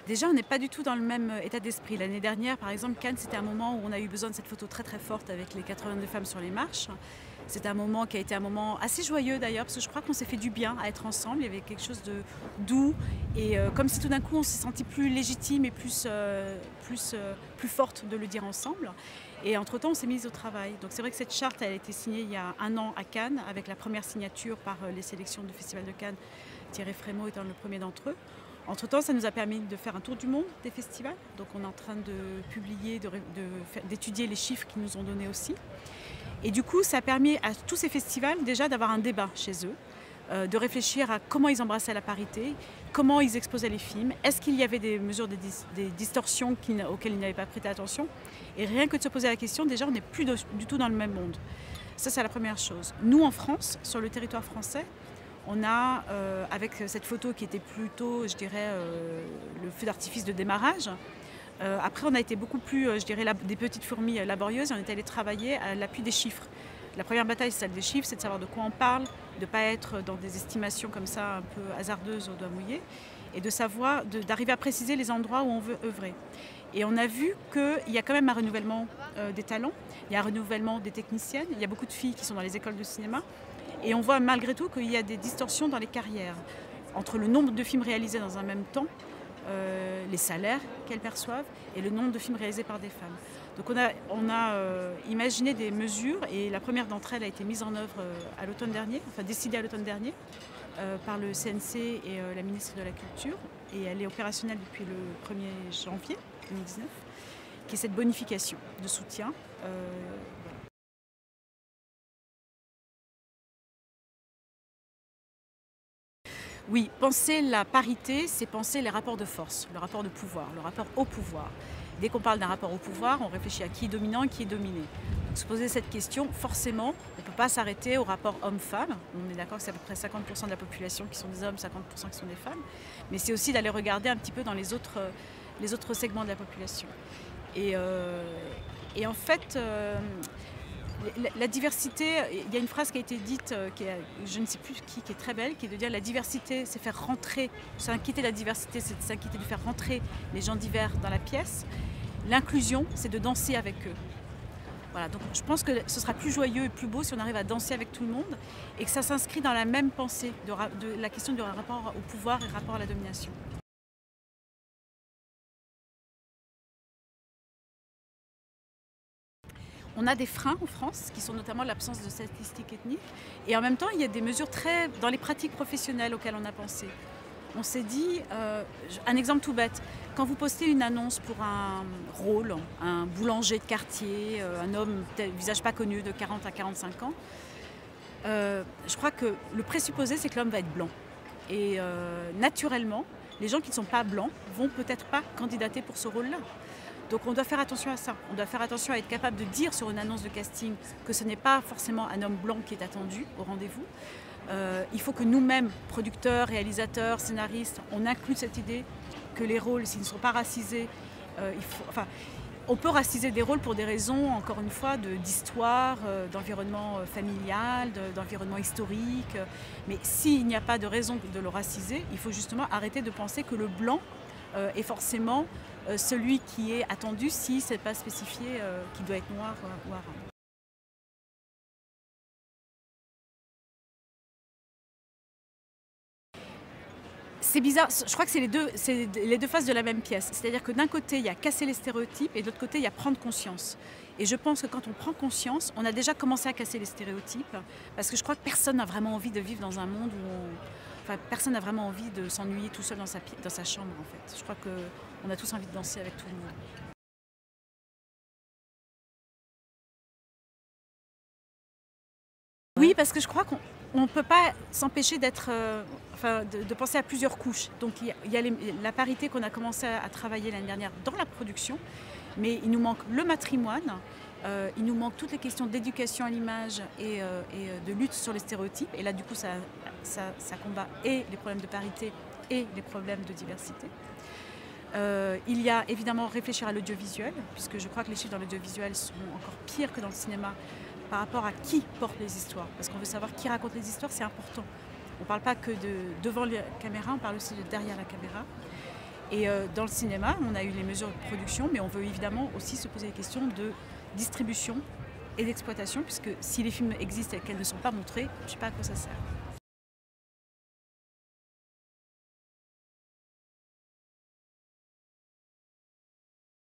Déjà, on n'est pas du tout dans le même état d'esprit. L'année dernière, par exemple, Cannes, c'était un moment où on a eu besoin de cette photo très très forte avec les 82 femmes sur les marches. C'était un moment qui a été un moment assez joyeux d'ailleurs, parce que je crois qu'on s'est fait du bien à être ensemble. Il y avait quelque chose de doux et comme si tout d'un coup on s'est senti plus légitime et plus forte de le dire ensemble. Et entre-temps, on s'est mis au travail. Donc c'est vrai que cette charte, elle a été signée il y a un an à Cannes, avec la première signature par les sélections du Festival de Cannes, Thierry Frémaux étant le premier d'entre eux. Entre-temps, ça nous a permis de faire un tour du monde des festivals. Donc on est en train de publier, d'étudier les chiffres qu'ils nous ont donnés aussi. Et du coup, ça a permis à tous ces festivals déjà d'avoir un débat chez eux, de réfléchir à comment ils embrassaient la parité, comment ils exposaient les films, est-ce qu'il y avait des mesures, des distorsions auxquelles ils n'avaient pas prêté attention. Et rien que de se poser la question, déjà on n'est plus du tout dans le même monde. Ça, c'est la première chose. Nous, en France, sur le territoire français, on a, avec cette photo qui était plutôt, je dirais, le feu d'artifice de démarrage, après on a été beaucoup plus, je dirais, des petites fourmis laborieuses et on est allé travailler à l'appui des chiffres. La première bataille, c'est celle des chiffres, c'est de savoir de quoi on parle, de ne pas être dans des estimations comme ça un peu hasardeuses au doigt mouillé, et de savoir, d'arriver à préciser les endroits où on veut œuvrer. Et on a vu qu'il y a quand même un renouvellement des talents, il y a un renouvellement des techniciennes, il y a beaucoup de filles qui sont dans les écoles de cinéma, et on voit malgré tout qu'il y a des distorsions dans les carrières, entre le nombre de films réalisés dans un même temps, les salaires qu'elles perçoivent et le nombre de films réalisés par des femmes. Donc on a imaginé des mesures et la première d'entre elles a été mise en œuvre à l'automne dernier, enfin décidée à l'automne dernier par le CNC et la ministre de la Culture, et elle est opérationnelle depuis le 1er janvier 2019, qui est cette bonification de soutien. Oui, penser la parité, c'est penser les rapports de force, le rapport de pouvoir, le rapport au pouvoir. Dès qu'on parle d'un rapport au pouvoir, on réfléchit à qui est dominant et qui est dominé. Donc se poser cette question, forcément, on ne peut pas s'arrêter au rapport homme-femme. On est d'accord que c'est à peu près 50% de la population qui sont des hommes, 50% qui sont des femmes. Mais c'est aussi d'aller regarder un petit peu dans les autres segments de la population. Et en fait, la diversité, il y a une phrase qui a été dite, je ne sais plus qui est très belle, qui est de dire la diversité, c'est faire rentrer, s'inquiéter de la diversité, c'est de s'inquiéter de faire rentrer les gens divers dans la pièce. L'inclusion, c'est de danser avec eux. Voilà, donc je pense que ce sera plus joyeux et plus beau si on arrive à danser avec tout le monde et que ça s'inscrit dans la même pensée de la question du rapport au pouvoir et rapport à la domination. On a des freins en France, qui sont notamment l'absence de statistiques ethniques. Et en même temps, il y a des mesures très dans les pratiques professionnelles auxquelles on a pensé. On s'est dit, un exemple tout bête, quand vous postez une annonce pour un rôle, un boulanger de quartier, un homme, visage pas connu, de 40 à 45 ans, je crois que le présupposé, c'est que l'homme va être blanc. Et naturellement, les gens qui ne sont pas blancs vont peut-être pas candidater pour ce rôle-là. Donc on doit faire attention à ça. On doit faire attention à être capable de dire sur une annonce de casting que ce n'est pas forcément un homme blanc qui est attendu au rendez-vous. Il faut que nous-mêmes, producteurs, réalisateurs, scénaristes, on inclue cette idée que les rôles, s'ils ne sont pas racisés, on peut raciser des rôles pour des raisons, encore une fois, d'histoire, d'environnement familial, d'environnement historique. Mais s'il n'y a pas de raison de le raciser, il faut justement arrêter de penser que le blanc est forcément celui qui est attendu si ce n'est pas spécifié qu'il doit être noir ou arabe. C'est bizarre, je crois que c'est les deux faces de la même pièce. C'est-à-dire que d'un côté, il y a casser les stéréotypes et de l'autre côté, il y a prendre conscience. Et je pense que quand on prend conscience, on a déjà commencé à casser les stéréotypes parce que je crois que personne n'a vraiment envie de vivre dans un monde où personne n'a vraiment envie de s'ennuyer tout seul dans sa chambre en fait. Je crois qu'on a tous envie de danser avec tout le monde. Oui, parce que je crois qu'on ne peut pas s'empêcher de penser à plusieurs couches. Donc il y a la parité qu'on a commencé à travailler l'année dernière dans la production, mais il nous manque le matrimoine, il nous manque toutes les questions d'éducation à l'image et de lutte sur les stéréotypes. Et là, du coup, ça combat et les problèmes de parité et les problèmes de diversité. Il y a évidemment réfléchir à l'audiovisuel, puisque je crois que les chiffres dans l'audiovisuel sont encore pires que dans le cinéma par rapport à qui porte les histoires. Parce qu'on veut savoir qui raconte les histoires, c'est important. On ne parle pas que de devant la caméra, on parle aussi de derrière la caméra. Et dans le cinéma, on a eu les mesures de production, mais on veut évidemment aussi se poser les questions de distribution et d'exploitation, puisque si les films existent et qu'elles ne sont pas montrées, je ne sais pas à quoi ça sert.